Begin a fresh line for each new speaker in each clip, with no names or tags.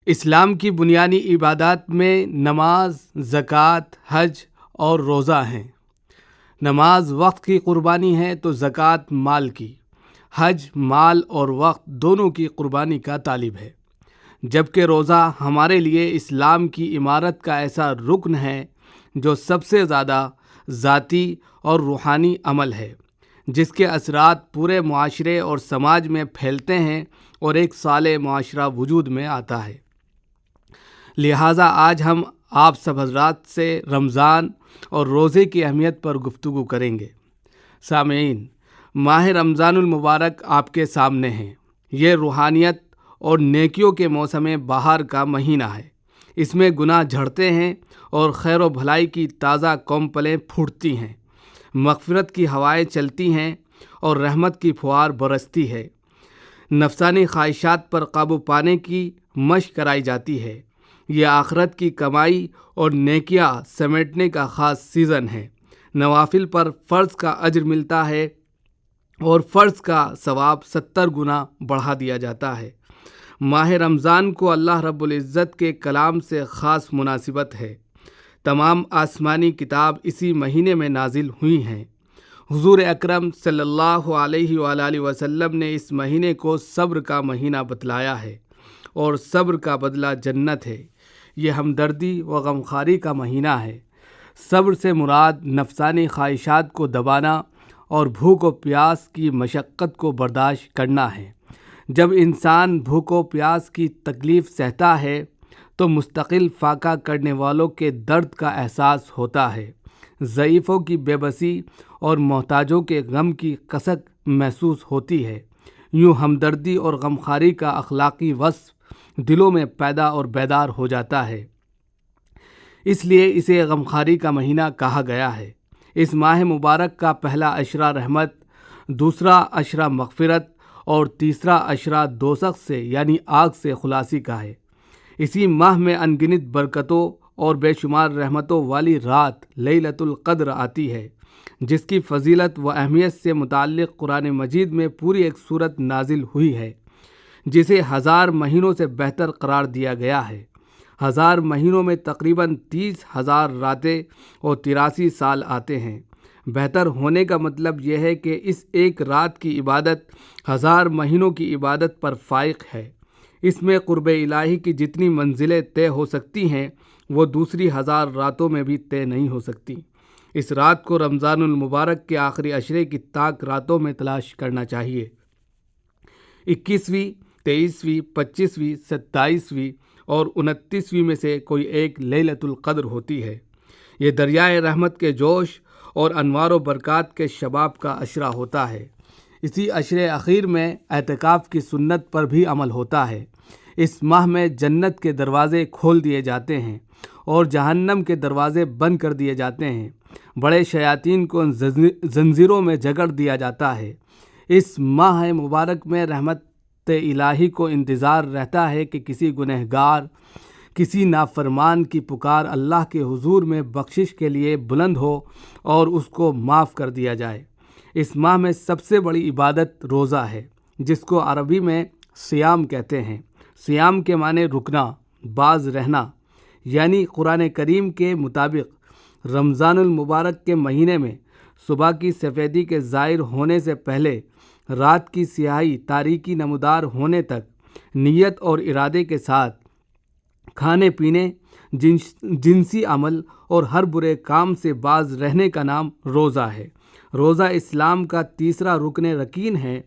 اسلام کی بنیادی عبادات میں نماز، زکوٰۃ، حج اور روزہ ہیں۔ نماز وقت کی قربانی ہے تو زکوٰۃ مال کی، حج مال اور وقت دونوں کی قربانی کا طالب ہے، جبکہ روزہ ہمارے لیے اسلام کی عمارت کا ایسا رکن ہے جو سب سے زیادہ ذاتی اور روحانی عمل ہے، جس کے اثرات پورے معاشرے اور سماج میں پھیلتے ہیں اور ایک صالح معاشرہ وجود میں آتا ہے۔ لہٰذا آج ہم آپ سب حضرات سے رمضان اور روزے کی اہمیت پر گفتگو کریں گے۔ سامعین، ماہ رمضان المبارک آپ کے سامنے ہے۔ یہ روحانیت اور نیکیوں کے موسم بہار کا مہینہ ہے۔ اس میں گناہ جھڑتے ہیں اور خیر و بھلائی کی تازہ کونپلیں پھوٹتی ہیں، مغفرت کی ہوائیں چلتی ہیں اور رحمت کی پھوار برستی ہے۔ نفسانی خواہشات پر قابو پانے کی مشق کرائی جاتی ہے۔ یہ آخرت کی کمائی اور نیکیاں سمیٹنے کا خاص سیزن ہے۔ نوافل پر فرض کا اجر ملتا ہے اور فرض کا ثواب 70 گنا بڑھا دیا جاتا ہے۔ ماہ رمضان کو اللہ رب العزت کے کلام سے خاص مناسبت ہے۔ تمام آسمانی کتاب اسی مہینے میں نازل ہوئی ہیں۔ حضور اکرم صلی اللہ علیہ وآلہ وسلم نے اس مہینے کو صبر کا مہینہ بتلایا ہے، اور صبر کا بدلہ جنت ہے۔ یہ ہمدردی و غمخواری کا مہینہ ہے۔ صبر سے مراد نفسانی خواہشات کو دبانا اور بھوک و پیاس کی مشقت کو برداشت کرنا ہے۔ جب انسان بھوک و پیاس کی تکلیف سہتا ہے تو مستقل فاقہ کرنے والوں کے درد کا احساس ہوتا ہے، ضعیفوں کی بے بسی اور محتاجوں کے غم کی کسک محسوس ہوتی ہے۔ یوں ہمدردی اور غمخواری کا اخلاقی وصف دلوں میں پیدا اور بیدار ہو جاتا ہے۔ اس لیے اسے غمخواری کا مہینہ کہا گیا ہے۔ اس ماہ مبارک کا پہلا عشرہ رحمت، دوسرا عشرہ مغفرت اور تیسرا عشرہ دوزخ سے یعنی آگ سے خلاصی کا ہے۔ اسی ماہ میں انگنت برکتوں اور بے شمار رحمتوں والی رات لیلۃ القدر آتی ہے، جس کی فضیلت و اہمیت سے متعلق قرآن مجید میں پوری ایک سورت نازل ہوئی ہے، جسے 1000 مہینوں سے بہتر قرار دیا گیا ہے۔ 1000 مہینوں میں تقریباً 30,000 راتیں اور 83 سال آتے ہیں۔ بہتر ہونے کا مطلب یہ ہے کہ اس ایک رات کی عبادت 1000 مہینوں کی عبادت پر فائق ہے۔ اس میں قرب الہی کی جتنی منزلیں طے ہو سکتی ہیں وہ دوسری 1000 راتوں میں بھی طے نہیں ہو سکتی۔ اس رات کو رمضان المبارک کے آخری عشرے کی طاق راتوں میں تلاش کرنا چاہیے۔ 21ویں، 23ویں، 25ویں، 27ویں اور 29ویں میں سے کوئی ایک لیلۃ القدر ہوتی ہے۔ یہ دریائے رحمت کے جوش اور انوار و برکات کے شباب کا عشرہ ہوتا ہے۔ اسی عشرے اخیر میں اعتکاف کی سنت پر بھی عمل ہوتا ہے۔ اس ماہ میں جنت کے دروازے کھول دیے جاتے ہیں اور جہنم کے دروازے بند کر دیے جاتے ہیں۔ بڑے شیاطین کو زنجیروں میں جکڑ دیا جاتا ہے۔ اس ماہ مبارک میں رحمت الہی کو انتظار رہتا ہے کہ کسی گنہگار، کسی نافرمان کی پکار اللہ کے حضور میں بخشش کے لیے بلند ہو اور اس کو معاف کر دیا جائے۔ اس ماہ میں سب سے بڑی عبادت روزہ ہے، جس کو عربی میں صیام کہتے ہیں۔ صیام کے معنی رکنا، باز رہنا، یعنی قرآن کریم کے مطابق رمضان المبارک کے مہینے میں صبح کی سفیدی کے ظاہر ہونے سے پہلے رات کی سیاہی تاریکی نمودار ہونے تک نیت اور ارادے کے ساتھ کھانے پینے، جنسی عمل اور ہر برے کام سے باز رہنے کا نام روزہ ہے۔ روزہ اسلام کا تیسرا رکن رکین ہے۔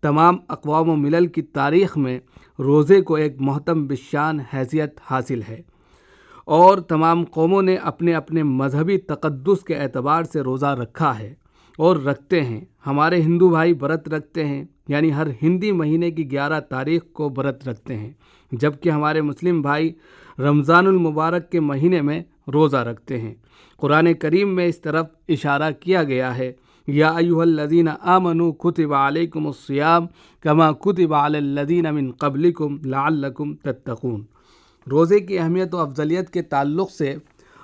تمام اقوام و ملل کی تاریخ میں روزے کو ایک محترم بالشان حیثیت حاصل ہے، اور تمام قوموں نے اپنے اپنے مذہبی تقدس کے اعتبار سے روزہ رکھا ہے اور رکھتے ہیں۔ ہمارے ہندو بھائی برت رکھتے ہیں، یعنی ہر ہندی مہینے کی 11 تاریخ کو برت رکھتے ہیں، جبکہ ہمارے مسلم بھائی رمضان المبارک کے مہینے میں روزہ رکھتے ہیں۔ قرآن کریم میں اس طرف اشارہ کیا گیا ہے، یا ایھا الذین آمنوا کتب علیکم الصیام کما کتب علی الذین من قبلکم لعلکم تتقون۔ روزے کی اہمیت و افضلیت کے تعلق سے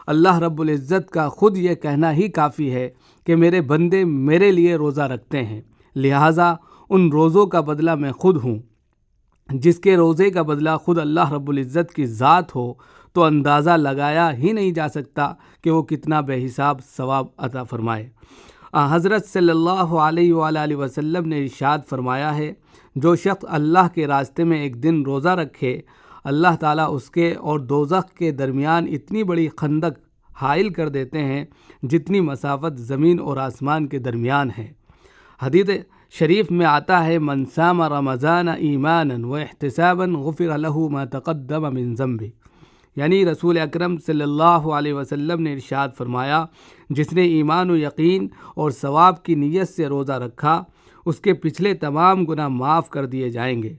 اللہ رب العزت کا خود یہ کہنا ہی کافی ہے کہ میرے بندے میرے لیے روزہ رکھتے ہیں، لہٰذا ان روزوں کا بدلہ میں خود ہوں۔ جس کے روزے کا بدلہ خود اللہ رب العزت کی ذات ہو تو اندازہ لگایا ہی نہیں جا سکتا کہ وہ کتنا بے حساب ثواب عطا فرمائے۔ حضرت صلی اللہ علیہ وآلہ وسلم نے ارشاد فرمایا ہے، جو شخص اللہ کے راستے میں ایک دن روزہ رکھے، اللہ تعالیٰ اس کے اور دوزخ کے درمیان اتنی بڑی خندق حائل کر دیتے ہیں جتنی مسافت زمین اور آسمان کے درمیان ہے۔ حدیث شریف میں آتا ہے، من صام رمضان ایمانا و احتسابا غفر له ما تقدم من ذنبه، یعنی رسول اکرم صلی اللہ علیہ وسلم نے ارشاد فرمایا، جس نے ایمان و یقین اور ثواب کی نیت سے روزہ رکھا، اس کے پچھلے تمام گناہ معاف کر دیے جائیں گے۔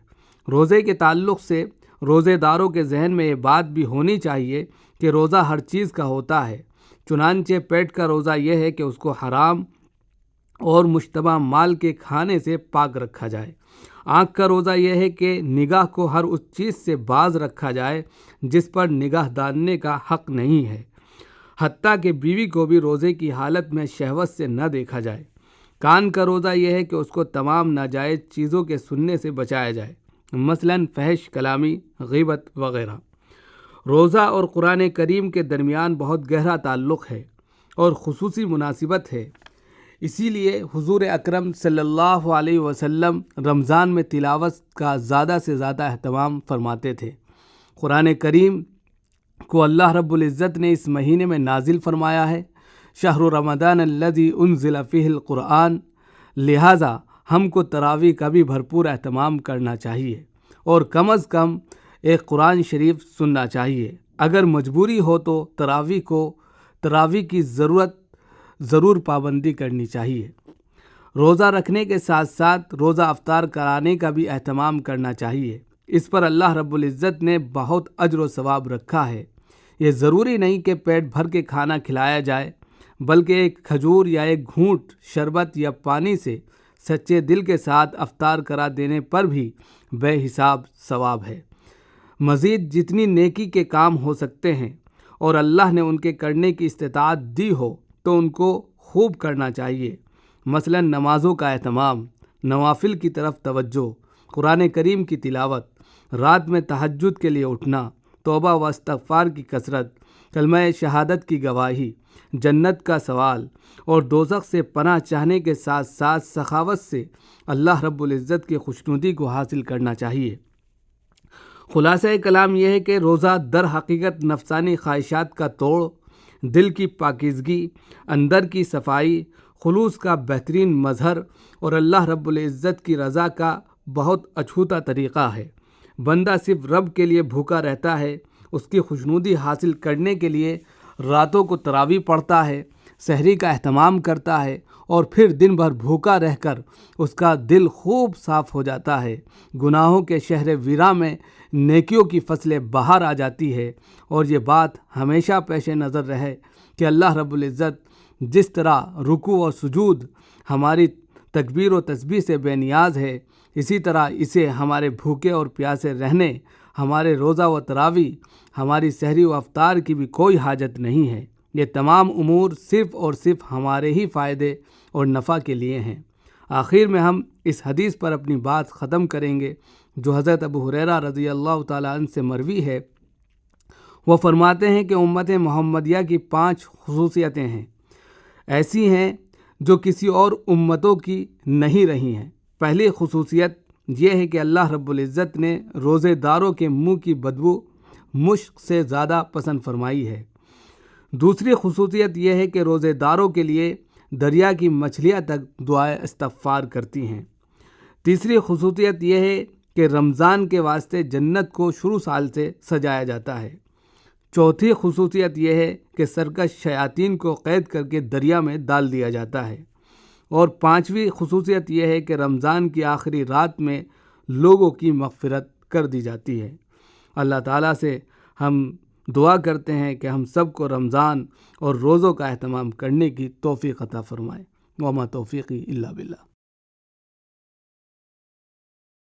روزے کے تعلق سے روزے داروں کے ذہن میں یہ بات بھی ہونی چاہیے کہ روزہ ہر چیز کا ہوتا ہے، چنانچہ پیٹ کا روزہ یہ ہے کہ اس کو حرام اور مشتبہ مال کے کھانے سے پاک رکھا جائے۔ آنکھ کا روزہ یہ ہے کہ نگاہ کو ہر اس چیز سے باز رکھا جائے جس پر نگاہ داننے کا حق نہیں ہے، حتیٰ کہ بیوی کو بھی روزے کی حالت میں شہوت سے نہ دیکھا جائے۔ کان کا روزہ یہ ہے کہ اس کو تمام ناجائز چیزوں کے سننے سے بچایا جائے، مثلاً فحش کلامی، غیبت وغیرہ۔ روزہ اور قرآن کریم کے درمیان بہت گہرا تعلق ہے اور خصوصی مناسبت ہے، اسی لیے حضور اکرم صلی اللہ علیہ وسلم رمضان میں تلاوت کا زیادہ سے زیادہ اہتمام فرماتے تھے۔ قرآن کریم کو اللہ رب العزت نے اس مہینے میں نازل فرمایا ہے، شہر رمضان الذی انزل فیہ القرآن، لہٰذا ہم کو تراویح کا بھی بھرپور اہتمام کرنا چاہیے اور کم از کم ایک قرآن شریف سننا چاہیے۔ اگر مجبوری ہو تو تراویح کی ضرور پابندی کرنی چاہیے۔ روزہ رکھنے کے ساتھ ساتھ روزہ افطار کرانے کا بھی اہتمام کرنا چاہیے، اس پر اللہ رب العزت نے بہت اجر و ثواب رکھا ہے۔ یہ ضروری نہیں کہ پیٹ بھر کے کھانا کھلایا جائے، بلکہ ایک کھجور یا ایک گھونٹ شربت یا پانی سے سچے دل کے ساتھ افطار کرا دینے پر بھی بے حساب ثواب ہے۔ مزید جتنی نیکی کے کام ہو سکتے ہیں اور اللہ نے ان کے کرنے کی استطاعت دی ہو تو ان کو خوب کرنا چاہیے، مثلا نمازوں کا اہتمام، نوافل کی طرف توجہ، قرآن کریم کی تلاوت، رات میں تہجد کے لیے اٹھنا، توبہ و استغفار کی کثرت، کلمہ شہادت کی گواہی، جنت کا سوال اور دوزخ سے پناہ چاہنے کے ساتھ ساتھ سخاوت سے اللہ رب العزت کی خوشنودی کو حاصل کرنا چاہیے۔ خلاصہ کلام یہ ہے کہ روزہ در حقیقت نفسانی خواہشات کا توڑ، دل کی پاکیزگی، اندر کی صفائی، خلوص کا بہترین مظہر اور اللہ رب العزت کی رضا کا بہت اچھوتا طریقہ ہے۔ بندہ صرف رب کے لیے بھوکا رہتا ہے، اس کی خوشنودی حاصل کرنے کے لیے راتوں کو تراویح پڑھتا ہے، سحری کا اہتمام کرتا ہے اور پھر دن بھر بھوکا رہ کر اس کا دل خوب صاف ہو جاتا ہے، گناہوں کے شہر ویراں میں نیکیوں کی فصلیں باہر آ جاتی ہے۔ اور یہ بات ہمیشہ پیش نظر رہے کہ اللہ رب العزت جس طرح رکوع اور سجود ہماری تکبیر و تسبیح سے بے نیاز ہے، اسی طرح اسے ہمارے بھوکے اور پیاسے رہنے، ہمارے روزہ و تراویح، ہماری سحری و افطار کی بھی کوئی حاجت نہیں ہے۔ یہ تمام امور صرف اور صرف ہمارے ہی فائدے اور نفع کے لیے ہیں۔ آخر میں ہم اس حدیث پر اپنی بات ختم کریں گے جو حضرت ابو ہریرہ رضی اللہ تعالیٰ عنہ سے مروی ہے۔ وہ فرماتے ہیں کہ امت محمدیہ کی 5 خصوصیتیں ہیں، ایسی ہیں جو کسی اور امتوں کی نہیں رہی ہیں۔ پہلی خصوصیت یہ ہے کہ اللہ رب العزت نے روزے داروں کے منہ کی بدبو مشک سے زیادہ پسند فرمائی ہے۔ دوسری خصوصیت یہ ہے کہ روزے داروں کے لیے دریا کی مچھلیاں تک دعائے استغفار کرتی ہیں۔ تیسری خصوصیت یہ ہے کہ رمضان کے واسطے جنت کو شروع سال سے سجایا جاتا ہے۔ چوتھی خصوصیت یہ ہے کہ سرکش شیاطین کو قید کر کے دریا میں ڈال دیا جاتا ہے۔ اور 5ویں خصوصیت یہ ہے کہ رمضان کی آخری رات میں لوگوں کی مغفرت کر دی جاتی ہے۔ اللہ تعالیٰ سے ہم دعا کرتے ہیں کہ ہم سب کو رمضان اور روزوں کا اہتمام کرنے کی توفیق عطا فرمائے۔ وما توفیقی الا باللہ۔